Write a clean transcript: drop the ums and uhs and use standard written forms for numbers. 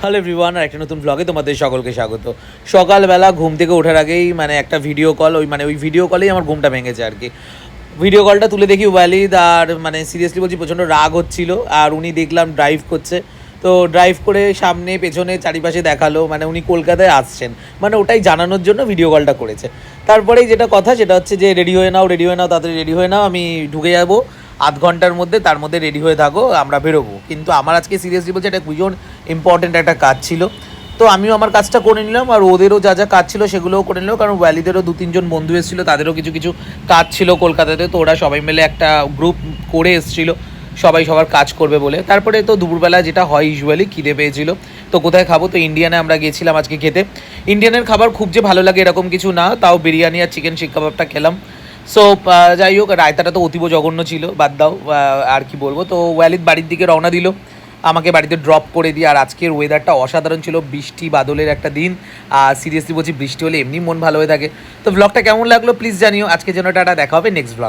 Hello everyone, আর একটা নতুন ব্লগে তোমাদের সকলকে স্বাগত। সকালবেলা ঘুম থেকে ওঠার আগেই একটা ভিডিও কল, ওই ভিডিও কলেই আমার ঘুমটা ভেঙেছে আর কি। ভিডিও কলটা তুলে দেখি ওয়ালিদ, আর সিরিয়াসলি বলছি প্রচণ্ড রাগ হচ্ছিল। আর উনি দেখলাম ড্রাইভ করছে, তো ড্রাইভ করে সামনে পেছনে চারিপাশে দেখালো, উনি কলকাতায় আসছেন, ওটাই জানানোর জন্য ভিডিও কলটা করেছে। তারপরেই যেটা কথা সেটা হচ্ছে যে রেডি হয়ে নাও, তাড়াতাড়ি রেডি হয়ে নাও, আমি ঢুকে যাবো আধ ঘন্টার মধ্যে, তার মধ্যে রেডি হয়ে থাকো, আমরা বেরোবো। কিন্তু আমার আজকে সিরিয়াসলি বলছে এটা ভীষণ ইম্পর্টেন্ট একটা কাজ ছিল, তো আমিও আমার কাজটা করে নিলাম, আর ওদেরও যা যা কাজ ছিল সেগুলোও করে নিলাম। কারণ ওয়ালিদেরও 2-3 জন বন্ধু এসেছিলো, তাদেরও কিছু কিছু কাজ ছিল কলকাতাতে, তো ওরা সবাই মিলে একটা গ্রুপ করে এসেছিলো, সবাই সবার কাজ করবে বলে। তারপরে তো দুপুরবেলা যেটা হয় ইউজুয়ালি খিদে পেয়েছিল, তো কোথায় খাবো, তো ইন্ডিয়ানে আমরা গিয়েছিলাম আজকে খেতে। ইন্ডিয়ানের খাবার খুব যে ভালো লাগে এরকম কিছু না, তাও বিরিয়ানি আর চিকেন শিক কাবাবটা খেলাম। সো যাই হোক, রায়তাটা তো অতীব জঘন্য ছিল, বাদ দাও, আর কি বলবো। তো ওয়ালিদ বাড়ির দিকে রওনা দিল, আমাকে বাড়িতে ড্রপ করে দিয়ে। আর আজকের ওয়েদারটা অসাধারণ ছিল, বৃষ্টি বাদলের একটা দিন। আর সিরিয়াসলি বলছি বৃষ্টি হলে এমনি মন ভালো হয়ে থাকে। তো ব্লগটা কেমন লাগলো প্লিজ জানিও। আজকে যেন টাটা, দেখা হবে নেক্সট ব্লগ।